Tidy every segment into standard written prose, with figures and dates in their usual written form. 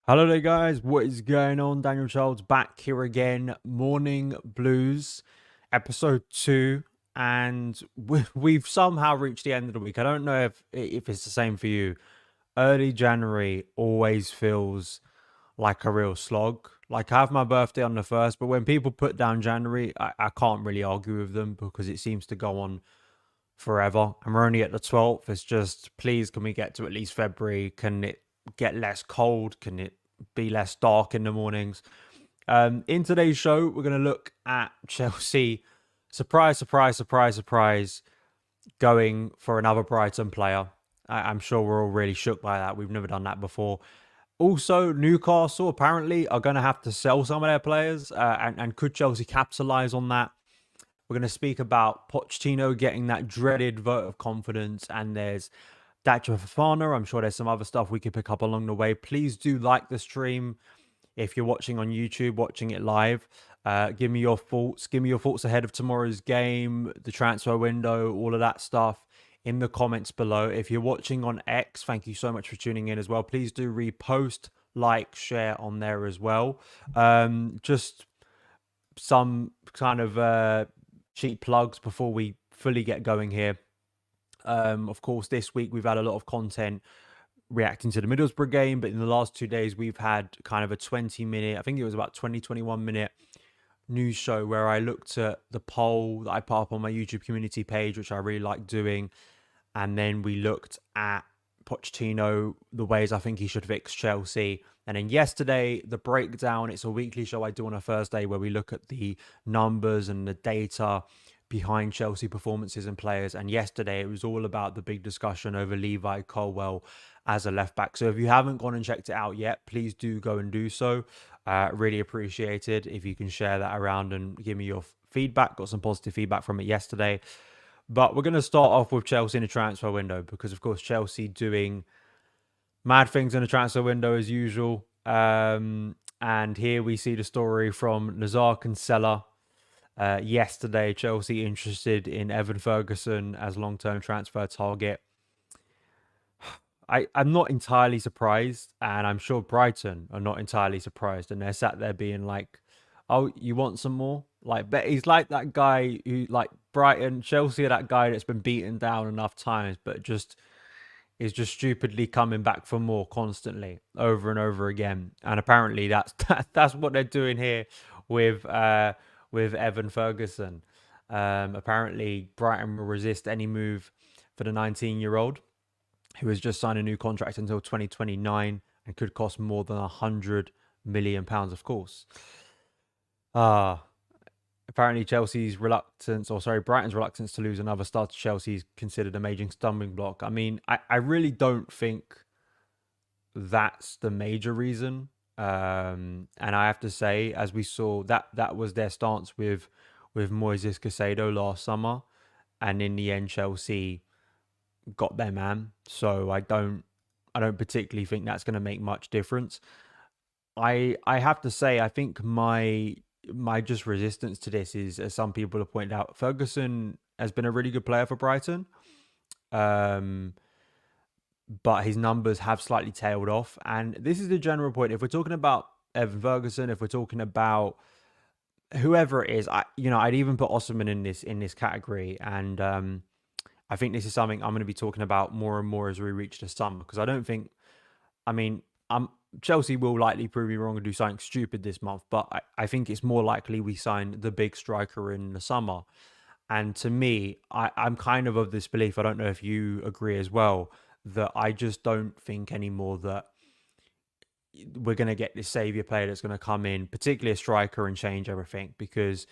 Hello there, guys. What is going on? Daniel Chels back here again. Morning Blues, episode 2, and we've somehow reached the end of the week. I don't know if it's the same for you. Early January always feels like a real slog. Like, I have my birthday on the 1st, but when people put down January, I can't really argue with them because it seems to go on forever. And we're only at the 12th. It's just, please, can we get to at least February? Can it get less cold? Can it be less dark in the mornings? In today's show, we're going to look at Chelsea. Surprise, surprise, surprise, surprise. Going for another Brighton player. I'm sure we're all really shook by that. We've never done that before. Also, Newcastle apparently are going to have to sell some of their players. And could Chelsea capitalise on that? We're going to speak about Pochettino getting that dreaded vote of confidence. And there's Datro Fofana. I'm sure there's some other stuff we could pick up along the way. Please do like the stream. If you're watching on YouTube, watching it live, give me your thoughts. Give me your thoughts ahead of tomorrow's game, the transfer window, all of that stuff in the comments below. If you're watching on X, thank you so much for tuning in as well. Please do repost, like, share on there as well. Just some kind of cheap plugs before we fully get going here. Of course, this week we've had a lot of content reacting to the Middlesbrough game, but in the last 2 days we've had kind of a 20-minute, I think it was about 21 minute news show where I looked at the poll that I put up on my YouTube community page, which I really like doing. And then we looked at Pochettino, the ways I think he should fix Chelsea. And then yesterday, the breakdown. It's a weekly show I do on a Thursday where we look at the numbers and the data behind Chelsea performances and players. And yesterday, it was all about the big discussion over Levi Colwill as a left back. So if you haven't gone and checked it out yet, please do go and do so. Really appreciated if you can share that around and give me your feedback. Got some positive feedback from it yesterday. But we're going to start off with Chelsea in the transfer window because, of course, Chelsea doing mad things in the transfer window as usual. And here we see the story from Nazar Kinsella. Yesterday, Chelsea interested in Evan Ferguson as long-term transfer target. I'm not entirely surprised, and I'm sure Brighton are not entirely surprised, and they're sat there being like, "Oh, you want some more?" Like, but he's like that guy who, like Brighton, Chelsea, are that guy that's been beaten down enough times, but just is just stupidly coming back for more constantly, over and over again. And apparently, that's what they're doing here with Evan Ferguson. Apparently, Brighton will resist any move for the 19-year-old who has just signed a new contract until 2029 and could cost more than £100 million, of course. Apparently Chelsea's reluctance, or sorry, Brighton's reluctance to lose another star to Chelsea is considered a major stumbling block. I mean, I really don't think that's the major reason. And I have to say, as we saw, that was their stance with Moises Caicedo last summer. And in the end, Chelsea got their man. So I don't particularly think that's going to make much difference. I have to say, I think my just resistance to this is, as some people have pointed out, Ferguson has been a really good player for Brighton. But his numbers have slightly tailed off. And this is the general point. If we're talking about Evan Ferguson, if we're talking about whoever it is, I'd even put Osimhen in this category. And I think this is something I'm going to be talking about more and more as we reach the summer, because I don't think, I mean, Chelsea will likely prove me wrong and do something stupid this month, but I think it's more likely we sign the big striker in the summer. And to me, I'm kind of this belief, I don't know if you agree as well, that I just don't think anymore that we're going to get this saviour player that's going to come in, particularly a striker, and change everything. Because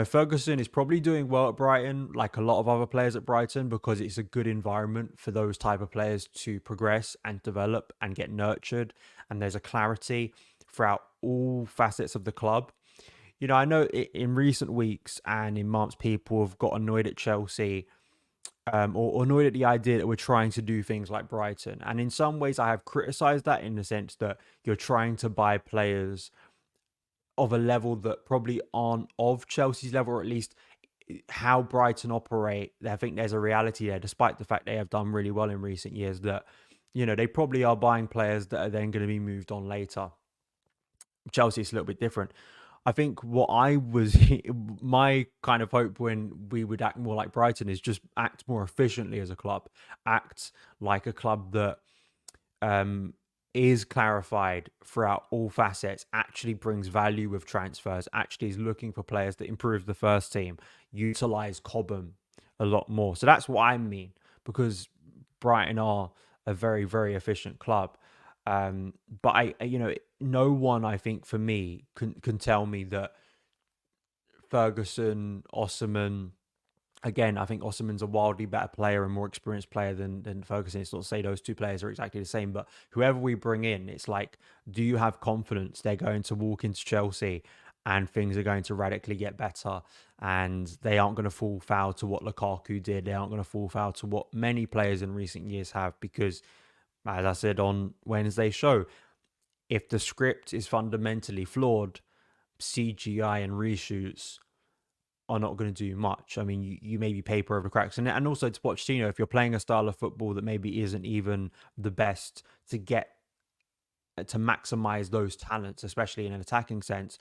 Ferguson is probably doing well at Brighton, like a lot of other players at Brighton, because it's a good environment for those type of players to progress and develop and get nurtured. And there's a clarity throughout all facets of the club. I know in recent weeks and in months, people have got annoyed at Chelsea, or annoyed at the idea that we're trying to do things like Brighton. And in some ways, I have criticised that, in the sense that you're trying to buy players of a level that probably aren't of Chelsea's level, or at least how Brighton operate. I think there's a reality there, despite the fact they have done really well in recent years, that they probably are buying players that are then going to be moved on later. Chelsea is a little bit different. I think what my kind of hope when we would act more like Brighton is just act more efficiently as a club, act like a club that is clarified throughout all facets, actually brings value with transfers, actually is looking for players that improve the first team, utilize Cobham a lot more. So that's what I mean, because Brighton are a very, very efficient club. But no one, I think, for me, can tell me that Ferguson, Osimhen. Again, I think Osimhen's a wildly better player and more experienced player than Ferguson. It's not to say those two players are exactly the same, but whoever we bring in, it's like, do you have confidence they're going to walk into Chelsea and things are going to radically get better, and they aren't going to fall foul to what Lukaku did? They aren't going to fall foul to what many players in recent years have, because, as I said on Wednesday's show, if the script is fundamentally flawed, CGI and reshoots are not going to do much. I mean, you maybe paper over the cracks. And also to Pochettino, if you're playing a style of football that maybe isn't even the best to maximize those talents, especially in an attacking sense,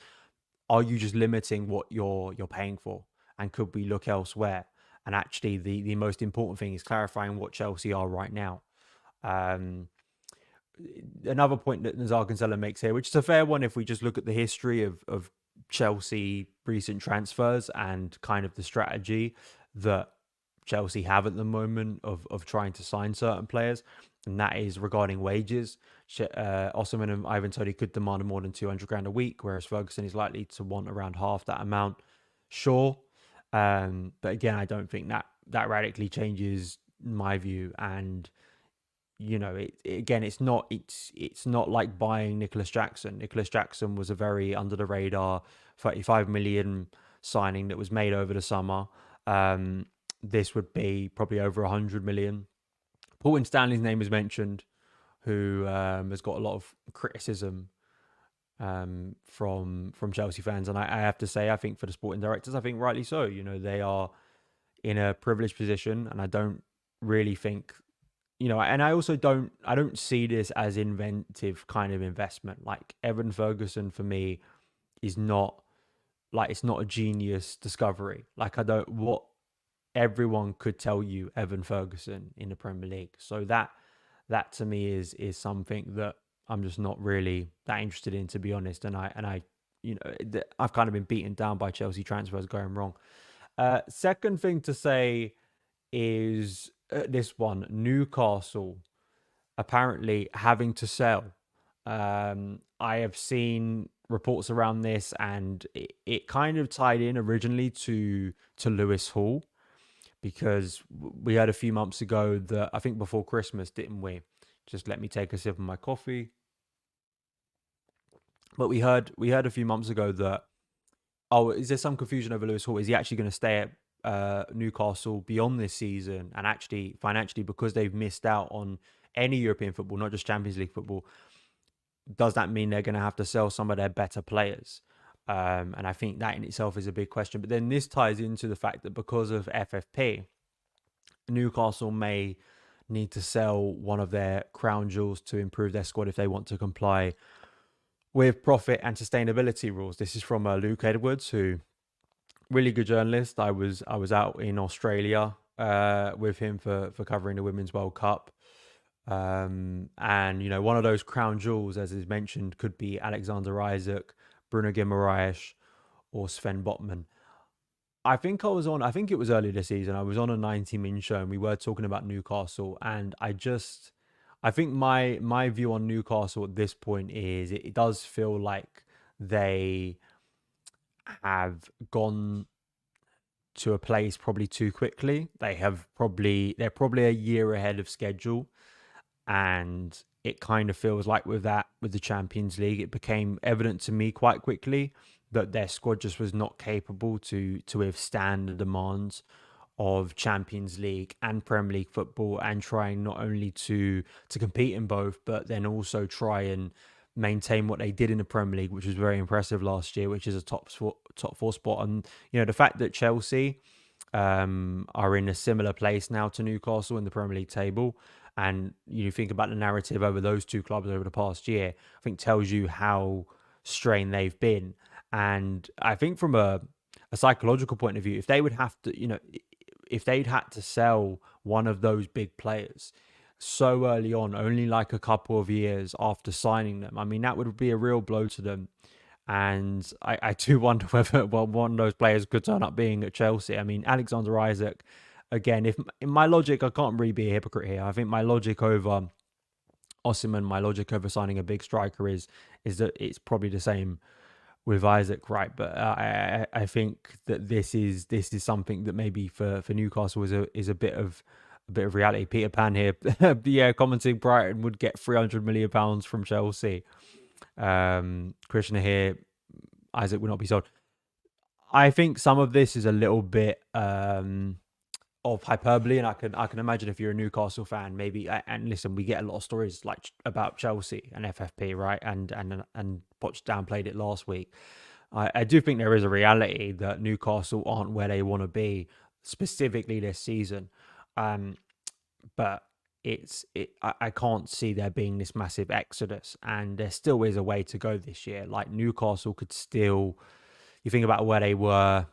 are you just limiting what you're paying for? And could we look elsewhere? And actually, the most important thing is clarifying what Chelsea are right now. Another point that Nazar Kinsella makes here, which is a fair one if we just look at the history of Chelsea recent transfers and kind of the strategy that Chelsea have at the moment of trying to sign certain players, and that is regarding wages. Osimhen and Ivan Toney could demand more than 200 grand a week, whereas Ferguson is likely to want around half that amount. Sure, but again, I don't think that radically changes my view. And it's not like buying Nicholas Jackson. Nicholas Jackson was a very under the radar 35 million signing that was made over the summer. This would be probably over 100 million. Paul Stanley's name is mentioned, who has got a lot of criticism from Chelsea fans, and I have to say, I think for the sporting directors, I think rightly so. They are in a privileged position, and I don't really think and I don't see this as inventive kind of investment. Like Evan Ferguson for me is not like it's not a genius discovery. Like I don't what everyone could tell you Evan Ferguson in the Premier League. So that to me is something that I'm just not really that interested in, to be honest. And I I've kind of been beaten down by Chelsea transfers going wrong. Second thing to say is this one: Newcastle apparently having to sell. I have seen reports around this, and it kind of tied in originally to Lewis Hall, because we had a few months ago that I think before Christmas, didn't we? Just let me take a sip of my coffee. But we heard a few months ago that, oh, is there some confusion over Lewis Hall? Is he actually going to stay at Newcastle beyond this season? And actually, financially, because they've missed out on any European football, not just Champions League football, does that mean they're going to have to sell some of their better players? And I think that in itself is a big question. But then this ties into the fact that because of FFP, Newcastle may need to sell one of their crown jewels to improve their squad if they want to comply with profit and sustainability rules. This is from Luke Edwards, who really good journalist. I was out in Australia with him for covering the Women's World Cup. And one of those crown jewels, as is mentioned, could be Alexander Isaac, Bruno Guimaraes, or Sven Botman. I think it was earlier this season. I was on a 90-min show, and we were talking about Newcastle. And I think my view on Newcastle at this point is it does feel like they have gone to a place probably too quickly. They're probably a year ahead of schedule, and it kind of feels like with the Champions League, it became evident to me quite quickly that their squad just was not capable to withstand the demands of Champions League and Premier League football, and trying not only to compete in both, but then also try and maintain what they did in the Premier League, which was very impressive last year, which is a top four spot. And the fact that Chelsea are in a similar place now to Newcastle in the Premier League table, and you think about the narrative over those two clubs over the past year, I think tells you how strained they've been. And I think from a psychological point of view, if they would have to, if they'd had to sell one of those big players so early on, only like a couple of years after signing them, I mean, that would be a real blow to them. And I do wonder whether one of those players could turn up being at Chelsea. I mean, Alexander Isaac, again, if in my logic, I can't really be a hypocrite here. I think my logic over Osimhen, my logic over signing a big striker is that it's probably the same with Isaac, right? But I think that this is something that maybe for Newcastle is a bit of reality. Peter Pan here, yeah, commenting Brighton would get £300 million from Chelsea. Krishna here, Isaac would not be sold. I think some of this is a little bit of hyperbole, and I can imagine if you're a Newcastle fan, maybe. And listen, we get a lot of stories like about Chelsea and FFP, right? And Poch downplayed it last week. I do think there is a reality that Newcastle aren't where they want to be, specifically this season. But I can't see there being this massive exodus, and there still is a way to go this year. Like Newcastle could still, you think about where they were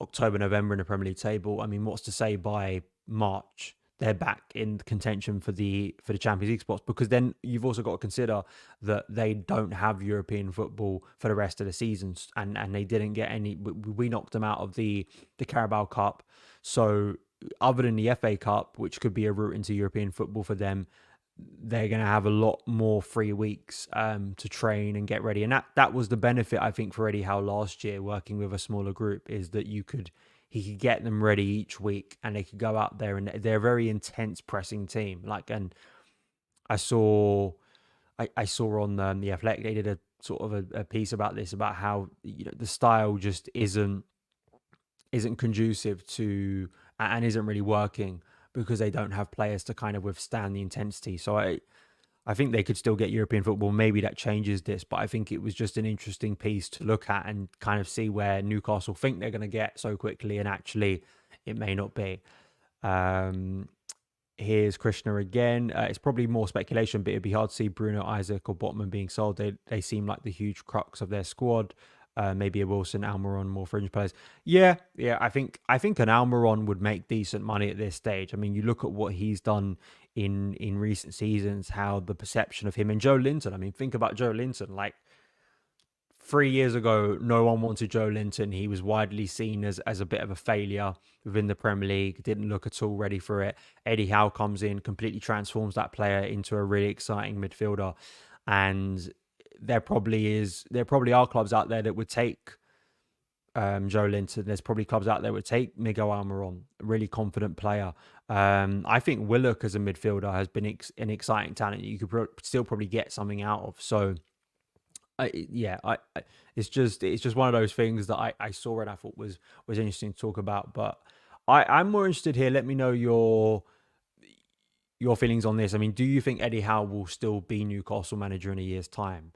October, November in the Premier League table. I mean, what's to say by March they're back in contention for the Champions League spots? Because then you've also got to consider that they don't have European football for the rest of the season, and they didn't get any. We knocked them out of the Carabao Cup, so other than the FA Cup, which could be a route into European football for them, they're going to have a lot more free weeks to train and get ready. And that was the benefit, I think, for Eddie Howe last year, working with a smaller group, is that he could get them ready each week, and they could go out there, and they're a very intense pressing team. Like, and I saw on the Athletic, they did a sort of a piece about this, about how the style just isn't conducive to, and isn't really working, because they don't have players to kind of withstand the intensity. So I think they could still get European football. Maybe that changes this, but I think it was just an interesting piece to look at and kind of see where Newcastle think they're going to get so quickly, and actually it may not be. Um, Here's Krishna again. It's probably more speculation, but it'd be hard to see Bruno, Isaac, or Botman being sold. They seem like the huge crux of their squad. Maybe a Wilson, Almiron, more fringe players. Yeah. I think an Almiron would make decent money at this stage. I mean, you look at what he's done in recent seasons, how the perception of him and Joe Linton. I mean, think about Joe Linton. Like 3 years ago, no one wanted Joe Linton. He was widely seen as a bit of a failure within the Premier League. Didn't look at all ready for it. Eddie Howe comes in, completely transforms that player into a really exciting midfielder. And there probably are clubs out there that would take Joe Linton. There's probably clubs out there that would take Miguel Almiron, a really confident player. I think Willock as a midfielder has been an exciting talent you could still probably get something out of. So it's just one of those things that I saw and I thought was interesting to talk about. But I'm more interested here. Let me know your feelings on this. I mean, do you think Eddie Howe will still be Newcastle manager in a year's time?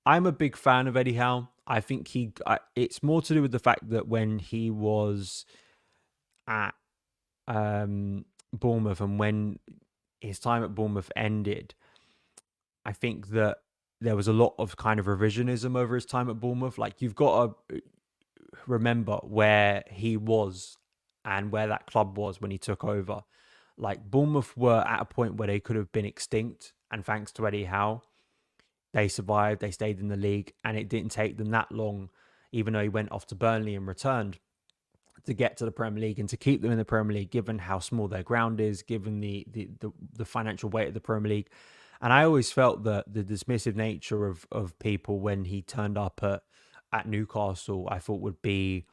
I'm a big fan of Eddie Howe. I think it's more to do with the fact that when he was at Bournemouth and when his time at Bournemouth ended, I think that there was a lot of kind of revisionism over his time at Bournemouth. Like, you've got to remember where he was and where that club was when he took over. Like, Bournemouth were at a point where they could have been extinct, and thanks to Eddie Howe, they survived, they stayed in the league, and it didn't take them that long, even though he went off to Burnley and returned, to get to the Premier League and to keep them in the Premier League, given how small their ground is, given the financial weight of the Premier League. And I always felt that the dismissive nature of people when he turned up at Newcastle, I thought would be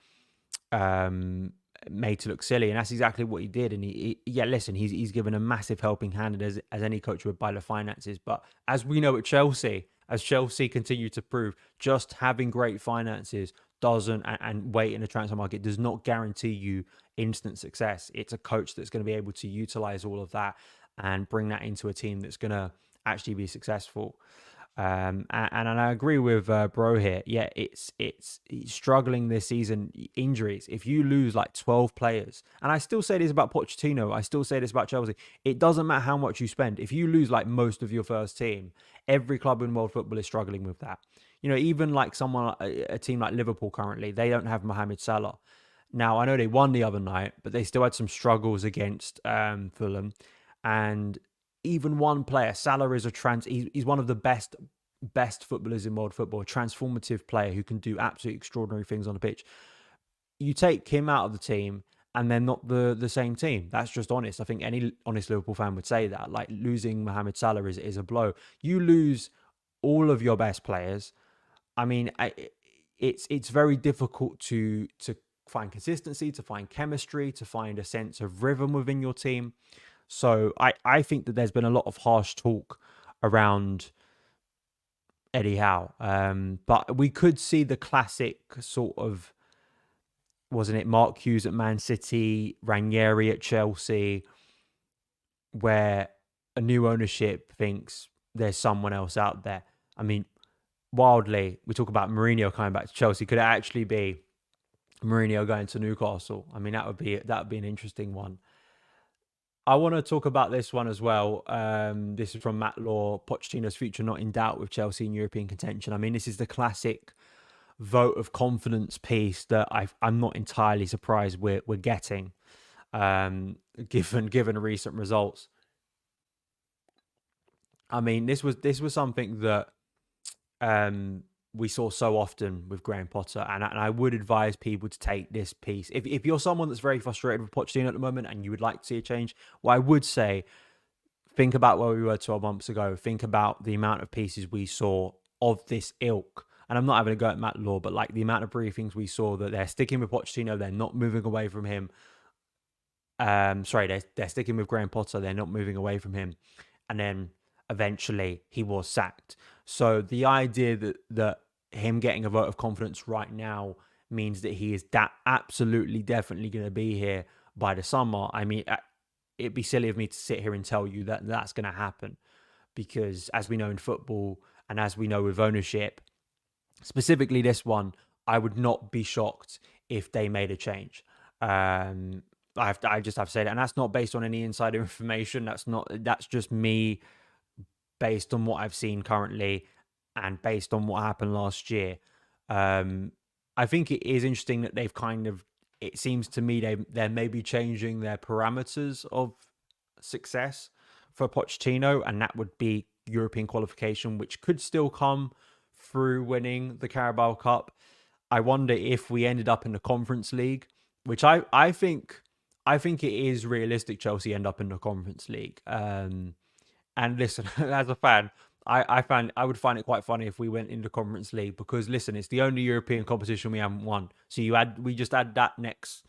made to look silly, and that's exactly what he did. And he's given a massive helping hand as any coach would by the finances. But as we know at Chelsea, as Chelsea continue to prove, just having great finances doesn't and weight in the transfer market does not guarantee you instant success. It's a coach that's going to be able to utilize all of that and bring that into a team that's going to actually be successful. And I agree with Bro here. Yeah, it's struggling this season. Injuries. If you lose like 12 players, and I still say this about Pochettino, I still say this about Chelsea, it doesn't matter how much you spend. If you lose like most of your first team, every club in world football is struggling with that. You know, even like a team like Liverpool currently, they don't have Mohamed Salah. Now, I know they won the other night, but they still had some struggles against Fulham. And even one player, Salah is he's one of the best footballers in world football, a transformative player who can do absolutely extraordinary things on the pitch. You take him out of the team and they're not the same team. That's just honest. I think any honest Liverpool fan would say that. Like, losing Mohamed Salah is a blow. You lose all of your best players. I mean, it's very difficult to find consistency, to find chemistry, to find a sense of rhythm within your team. So I think that there's been a lot of harsh talk around Eddie Howe. But we could see the classic sort of, wasn't it, Mark Hughes at Man City, Ranieri at Chelsea, where a new ownership thinks there's someone else out there. I mean, wildly, we talk about Mourinho coming back to Chelsea. Could it actually be Mourinho going to Newcastle? I mean, that would be an interesting one. I want to talk about this one as well. This is from Matt Law. Pochettino's future not in doubt with Chelsea in European contention. I mean, this is the classic vote of confidence piece that I'm not entirely surprised we're getting, given recent results. I mean, this was something that we saw so often with Graham Potter, and I would advise people to take this piece. If you're someone that's very frustrated with Pochettino at the moment and you would like to see a change, well, I would say, think about where we were 12 months ago. Think about the amount of pieces we saw of this ilk. And I'm not having a go at Matt Law, but like the amount of briefings we saw that they're sticking with Pochettino, they're not moving away from him. They're sticking with Graham Potter, they're not moving away from him. And then eventually he was sacked. So the idea that him getting a vote of confidence right now means that he is absolutely definitely going to be here by the summer. I mean, it'd be silly of me to sit here and tell you that that's going to happen. because as we know in football and as we know with ownership, specifically this one, I would not be shocked if they made a change. I just have to say that, and that's not based on any insider information. That's just me based on what I've seen currently and based on what happened last year. Um, I think it is interesting that they've kind of. It seems to me they're maybe changing their parameters of success for Pochettino, and that would be European qualification, which could still come through winning the Carabao Cup. I wonder if we ended up in the Conference League, which I think it is realistic Chelsea end up in the Conference League. And listen, as a fan, I would find it quite funny if we went into Conference League, because listen, it's the only European competition we haven't won. So we just add that next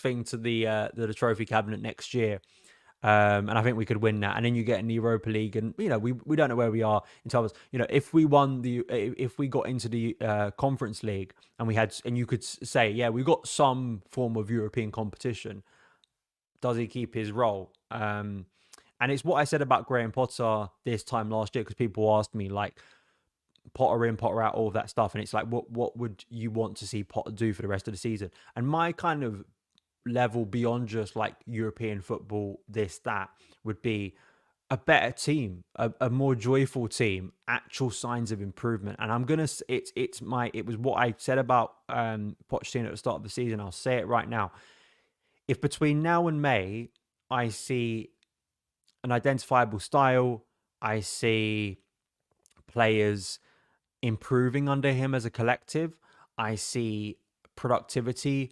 thing to the trophy cabinet next year. And I think we could win that. And then you get in the Europa League, and we don't know where we are in terms of, if we got into the Conference League and you could say, yeah, we got some form of European competition. Does he keep his role? And it's what I said about Graham Potter this time last year, because people asked me, like, Potter in, Potter out, all of that stuff. And it's like, what would you want to see Potter do for the rest of the season? And my kind of level beyond just like European football, this, that, would be a better team, a more joyful team, actual signs of improvement. And I'm going to, it was what I said about Pochettino at the start of the season. I'll say it right now. If between now and May, I see an identifiable style, I see players improving under him as a collective, I see productivity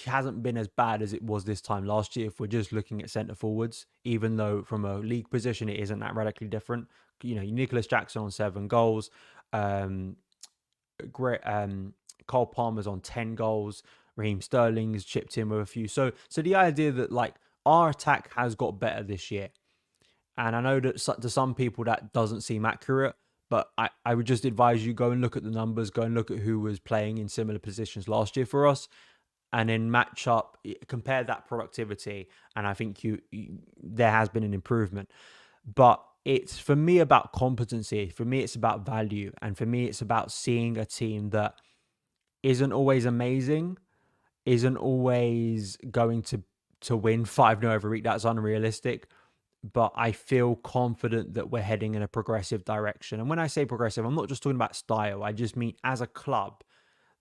hasn't been as bad as it was this time last year if we're just looking at centre forwards, even though from a league position it isn't that radically different. Nicholas Jackson on 7 goals, great, Cole Palmer's on 10 goals, Raheem Sterling's chipped in with a few. So the idea that, like, our attack has got better this year, and I know that to some people that doesn't seem accurate, but I would just advise you, go and look at the numbers, go and look at who was playing in similar positions last year for us, and then match up, compare that productivity, and I think there has been an improvement. But it's, for me, about competency. For me, it's about value, and for me, it's about seeing a team that isn't always amazing, isn't always going to win 5-0 every week. That's unrealistic. But I feel confident that we're heading in a progressive direction. And when I say progressive, I'm not just talking about style. I just mean as a club.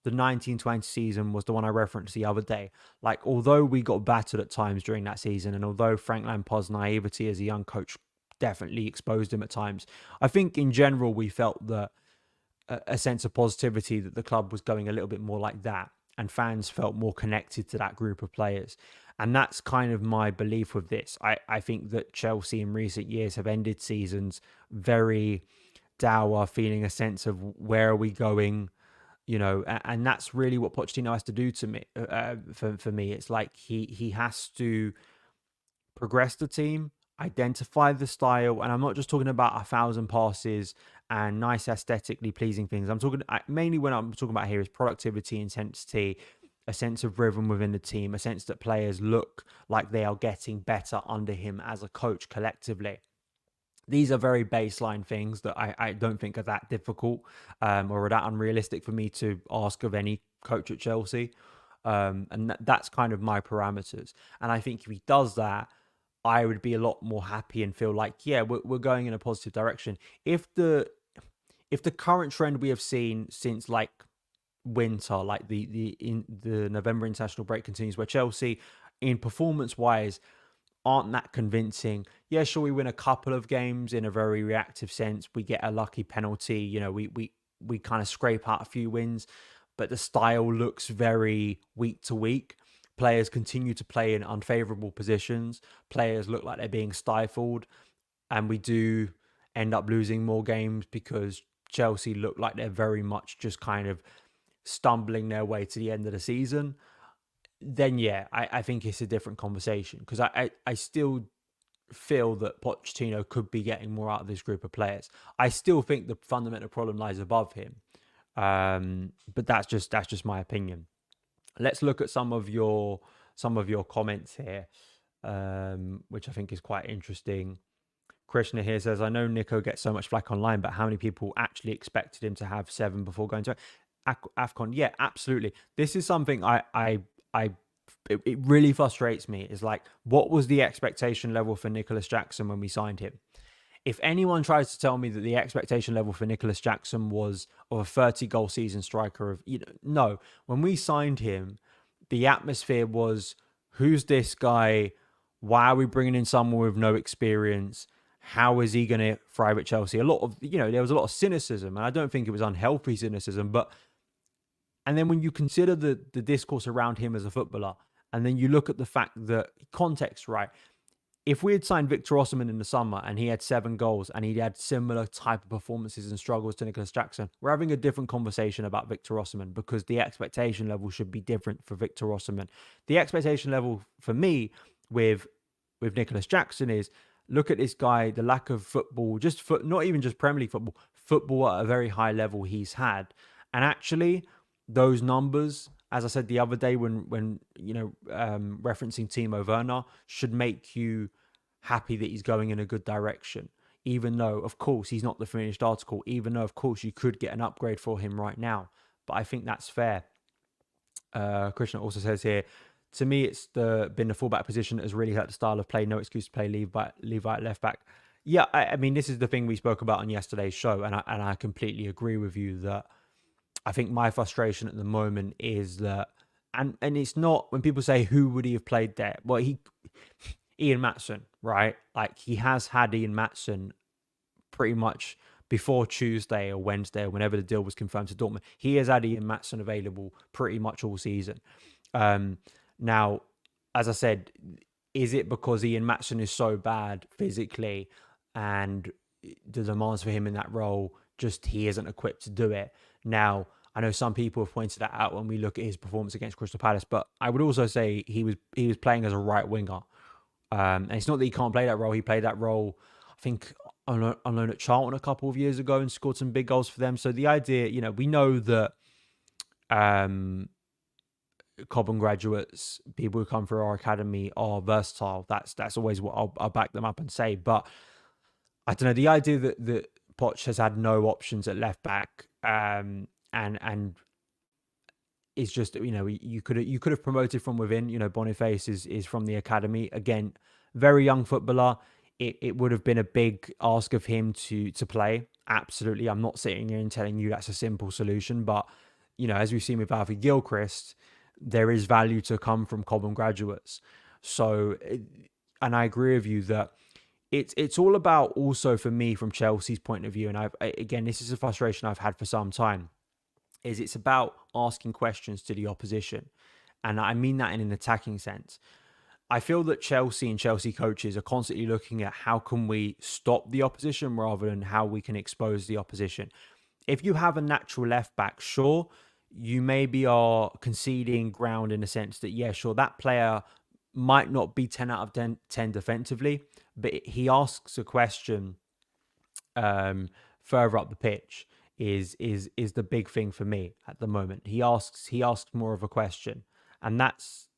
The 1920 season was the one I referenced the other day. Like, although we got battered at times during that season, and although Frank Lampard's naivety as a young coach definitely exposed him at times, I think in general we felt that a sense of positivity, that the club was going a little bit more like that, and fans felt more connected to that group of players. And that's kind of my belief with this. I think that Chelsea in recent years have ended seasons very dour, feeling a sense of where are we going, and that's really what Pochettino has to do to me. For me, it's like he has to progress the team, identify the style, and I'm not just talking about 1,000 passes and nice aesthetically pleasing things. I'm talking mainly, when I'm talking about here, is productivity, intensity, a sense of rhythm within the team, a sense that players look like they are getting better under him as a coach collectively. These are very baseline things that I don't think are that difficult or are that unrealistic for me to ask of any coach at Chelsea. And that's kind of my parameters. And I think if he does that, I would be a lot more happy and feel like, yeah, we're going in a positive direction. If the current trend we have seen since like winter, like the November international break, continues, where Chelsea, in performance wise, aren't that convincing. Yeah, sure, we win a couple of games in a very reactive sense. We get a lucky penalty. We kind of scrape out a few wins, but the style looks very week to week. Players continue to play in unfavorable positions. Players look like they're being stifled, and we do end up losing more games because Chelsea look like they're very much just kind of stumbling their way to the end of the season. Then yeah, I think it's a different conversation, because I still feel that Pochettino could be getting more out of this group of players. I still think the fundamental problem lies above him, but that's just my opinion. Let's look at some of your comments here. which I think is quite interesting. Krishna here says, I know Nico gets so much flack online, but how many people actually expected him to have 7 before going to AFCON? Yeah, absolutely. This is something it really frustrates me. Is like, what was the expectation level for Nicholas Jackson when we signed him? If anyone tries to tell me that the expectation level for Nicholas Jackson was of a 30-goal season striker, no. When we signed him, the atmosphere was, who's this guy? Why are we bringing in someone with no experience? How is he going to thrive at Chelsea? There was a lot of cynicism, and I don't think it was unhealthy cynicism, and then when you consider the discourse around him as a footballer, and then you look at the fact that, context, right? If we had signed Victor Osimhen in the summer and he had 7 goals and he had similar type of performances and struggles to Nicholas Jackson, we're having a different conversation about Victor Osimhen, because the expectation level should be different for Victor Osimhen. The expectation level for me with Nicholas Jackson is, look at this guy, the lack of football, not even just Premier League football at a very high level he's had. And actually, those numbers, as I said the other day when referencing Timo Werner, should make you happy that he's going in a good direction. Even though, of course, he's not the finished article, even though, of course, you could get an upgrade for him right now. But I think that's fair. Krishna also says here, to me, it's been the fullback position that has really hurt the style of play. No excuse to play Levi at left back. Yeah, I mean, this is the thing we spoke about on yesterday's show, and I completely agree with you that I think my frustration at the moment is that, and it's not when people say who would he have played there. Well, Ian Maatsen, right? Like, he has had Ian Maatsen pretty much before Tuesday or Wednesday or whenever the deal was confirmed to Dortmund. He has had Ian Maatsen available pretty much all season. Now, as I said, is it because Ian Maatsen is so bad physically and the demands for him in that role, just he isn't equipped to do it? Now, I know some people have pointed that out when we look at his performance against Crystal Palace, but I would also say he was playing as a right winger. And it's not that he can't play that role. He played that role, I think, on loan at Charlton a couple of years ago and scored some big goals for them. So the idea, we know that Cobham graduates, people who come through our academy, are versatile. That's always what I'll back them up and say. But I don't know, the idea that Poch has had no options at left back, and is just, you could have promoted from within. Boniface is from the academy. Again, very young footballer. It would have been a big ask of him to play. Absolutely. I'm not sitting here and telling you that's a simple solution, but as we've seen with Alfie Gilchrist, there is value to come from Cobham graduates. So, and I agree with you that it's all about, also for me, from Chelsea's point of view, and again, this is a frustration I've had for some time, is it's about asking questions to the opposition. And I mean that in an attacking sense. I feel that Chelsea and Chelsea coaches are constantly looking at how can we stop the opposition rather than how we can expose the opposition. If you have a natural left back, sure, you maybe are conceding ground in the sense that, yeah, sure, that player might not be 10 out of 10 defensively, but he asks a question further up the pitch is the big thing for me at the moment. He asks more of a question, and that's,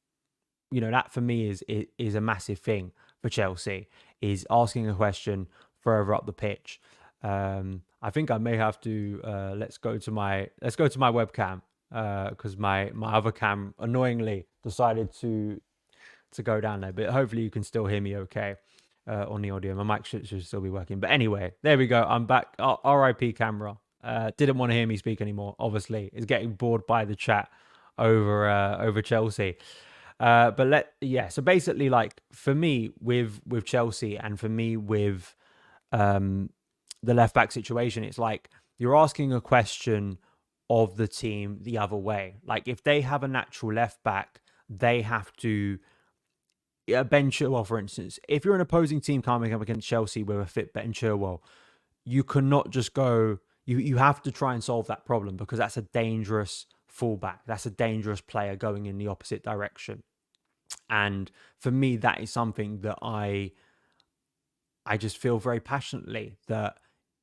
that for me is a massive thing for Chelsea, is asking a question further up the pitch. I think I may have to let's go to my webcam because my other cam annoyingly decided to go down there, but hopefully you can still hear me okay on the audio. My mic should still be working. But anyway, there we go. I'm back. RIP camera. Didn't want to hear me speak anymore. Obviously, is getting bored by the chat over Chelsea. So basically, like, for me with Chelsea, and for me with the left back situation, it's like you're asking a question of the team the other way. Like, if they have a natural left back, they have to Ben Chilwell, for instance. If you're an opposing team coming up against Chelsea with a fit Ben Chilwell, you cannot just go. You have to try and solve that problem, because that's a dangerous fullback. That's a dangerous player going in the opposite direction. And for me, that is something that I just feel very passionately, that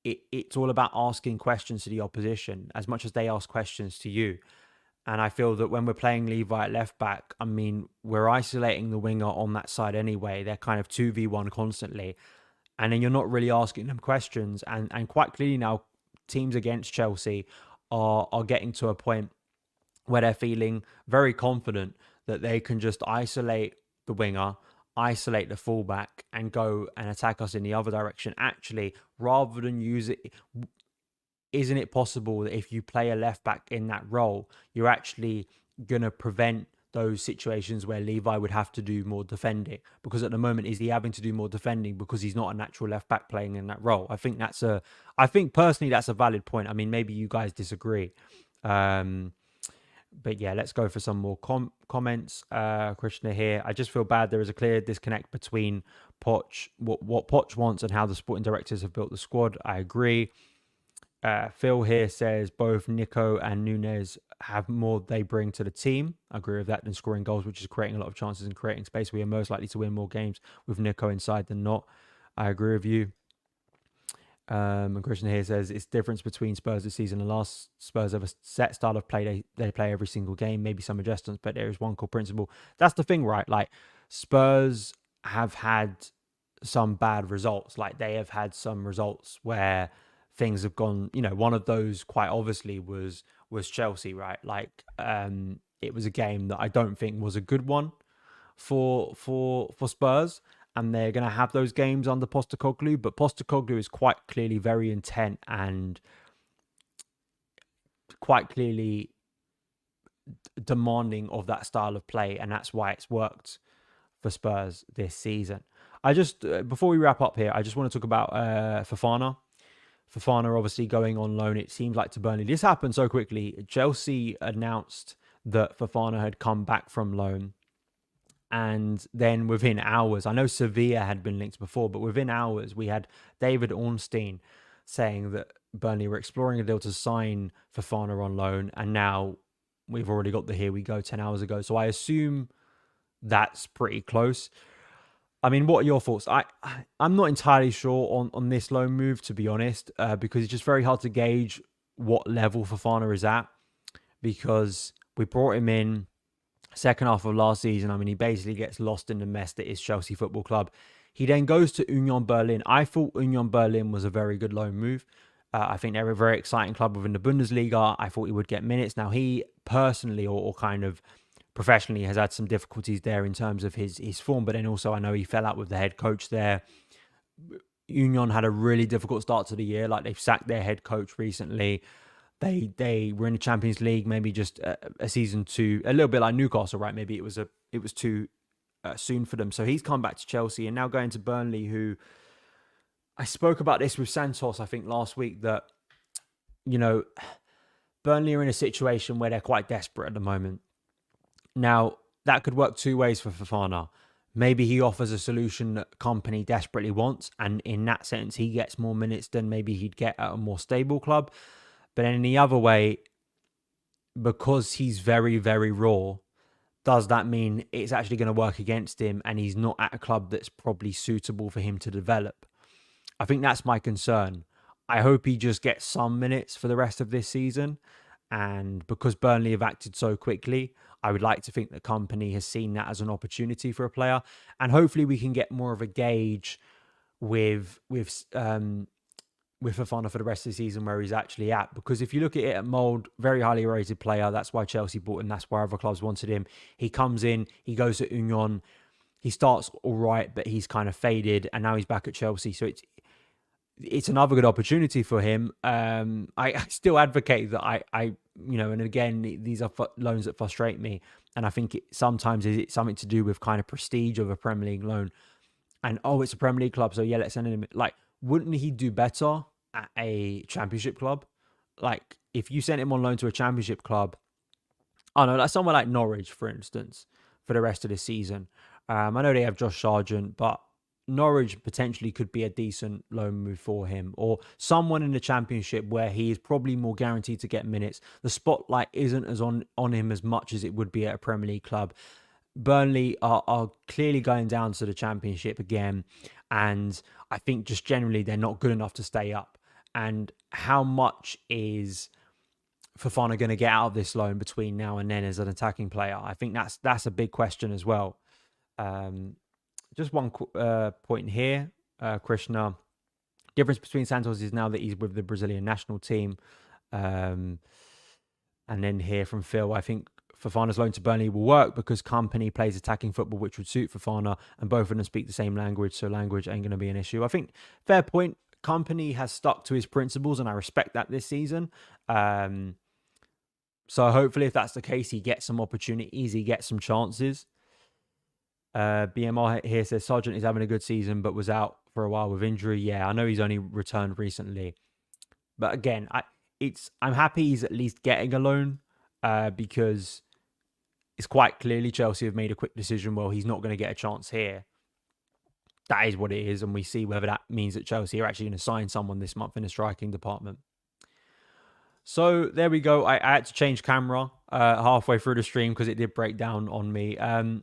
it's all about asking questions to the opposition as much as they ask questions to you. And I feel that when we're playing Levi at left back, I mean, we're isolating the winger on that side anyway. They're kind of 2v1 constantly. And then you're not really asking them questions. And quite clearly now, teams against Chelsea are getting to a point where they're feeling very confident that they can just isolate the winger, isolate the fullback, and go and attack us in the other direction. Actually, rather than use it, isn't it possible that if you play a left back in that role, you're actually going to prevent those situations where Levi would have to do more defending? Because at the moment, is he having to do more defending because he's not a natural left back playing in that role? I think personally that's a valid point. I mean, maybe you guys disagree. But yeah, let's go for some more comments. Krishna here. I just feel bad. There is a clear disconnect between Poch, what Poch wants and how the sporting directors have built the squad. I agree. Phil here says both Nico and Nunes have more they bring to the team. I agree with that than scoring goals, which is creating a lot of chances and creating space. We are most likely to win more games with Nico inside than not. I agree with you. And Christian here says it's difference between Spurs this season and last. Spurs have a set style of play. They play every single game, maybe some adjustments, but there is one core principle. That's the thing, right? Like Spurs have had some bad results. Like they have had some results where things have gone, one of those quite obviously was Chelsea, right? Like it was a game that I don't think was a good one for Spurs. And they're going to have those games under Postecoglou. But Postecoglou is quite clearly very intent and quite clearly demanding of that style of play. And that's why it's worked for Spurs this season. Before we wrap up here, I just want to talk about Fofana. Fofana obviously going on loan, it seems like, to Burnley. This happened so quickly. Chelsea announced that Fofana had come back from loan. And then within hours, I know Sevilla had been linked before, but within hours, we had David Ornstein saying that Burnley were exploring a deal to sign Fofana on loan. And now we've already got the here we go 10 hours ago. So I assume that's pretty close. I mean, what are your thoughts? I'm not entirely sure on this loan move, to be honest, because it's just very hard to gauge what level Fofana is at, because we brought him in second half of last season. I mean, he basically gets lost in the mess that is Chelsea Football Club. He then goes to Union Berlin. I thought Union Berlin was a very good loan move. I think they're a very exciting club within the Bundesliga. I thought he would get minutes. Now, he personally or kind of professionally has had some difficulties there in terms of his form, but then also I know he fell out with the head coach there. Union had a really difficult start to the year. Like, they've sacked their head coach recently. They were in the Champions League, maybe just a season too, a little bit like Newcastle, right? Maybe it was too soon for them. So he's come back to Chelsea and now going to Burnley, who I spoke about this with Santos, I think last week, that, Burnley are in a situation where they're quite desperate at the moment. Now, that could work two ways for Fofana. Maybe he offers a solution that company desperately wants, and in that sense, he gets more minutes than maybe he'd get at a more stable club. But then in the other way, because he's very, very raw, does that mean it's actually going to work against him and he's not at a club that's probably suitable for him to develop? I think that's my concern. I hope he just gets some minutes for the rest of this season. And because Burnley have acted so quickly, I would like to think the company has seen that as an opportunity for a player. And hopefully we can get more of a gauge with Fofana for the rest of the season where he's actually at. Because if you look at it at Mould, very highly rated player. That's why Chelsea bought him. That's why other clubs wanted him. He comes in, he goes to Union. He starts all right, but he's kind of faded. And now he's back at Chelsea. So it's another good opportunity for him. I still advocate that and again, these are loans that frustrate me. And I think sometimes it's something to do with kind of prestige of a Premier League loan. And, it's a Premier League club, so yeah, let's send him. Like, wouldn't he do better at a Championship club? Like, if you sent him on loan to a Championship club, I don't know, like somewhere like Norwich, for instance, for the rest of the season. I know they have Josh Sargent, but Norwich potentially could be a decent loan move for him, or someone in the Championship where he is probably more guaranteed to get minutes. The spotlight isn't as on him as much as it would be at a Premier League club. Burnley are clearly going down to the Championship again, and I think just generally they're not good enough to stay up. And how much is Fofana going to get out of this loan between now and then as an attacking player? I think that's a big question as well. Just one point here, Krishna. Difference between Santos is now that he's with the Brazilian national team. And then here from Phil, I think Fofana's loan to Burnley will work because Company plays attacking football, which would suit Fofana, and both of them speak the same language, so language ain't going to be an issue. I think, fair point, Company has stuck to his principles, and I respect that this season. So hopefully, if that's the case, he gets some opportunities, he gets some chances. BMR here says Sargent is having a good season, but was out for a while with injury. Yeah, I know he's only returned recently. But again, I'm happy he's at least getting a loan because it's quite clearly Chelsea have made a quick decision. Well, he's not going to get a chance here. That is what it is. And we see whether that means that Chelsea are actually going to sign someone this month in the striking department. So there we go. I had to change camera halfway through the stream because it did break down on me.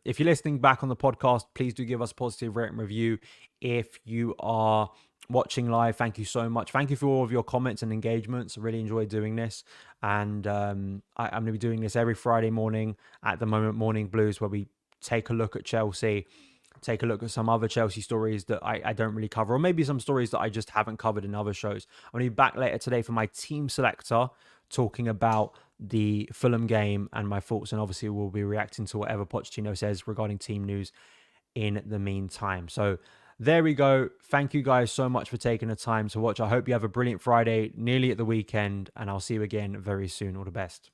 If you're listening back on the podcast, please do give us a positive rating review. If you are watching live, thank you so much. Thank you for all of your comments and engagements. I really enjoy doing this. And I'm going to be doing this every Friday morning at the moment, Morning Blues, where we take a look at Chelsea, take a look at some other Chelsea stories that I don't really cover, or maybe some stories that I just haven't covered in other shows. I'm going to be back later today for my team selector, talking about the Fulham game and my thoughts, and obviously we'll be reacting to whatever Pochettino says regarding team news in the meantime. So there we go. Thank you guys so much for taking the time to watch. I hope you have a brilliant Friday, nearly at the weekend, and I'll see you again very soon. All the best.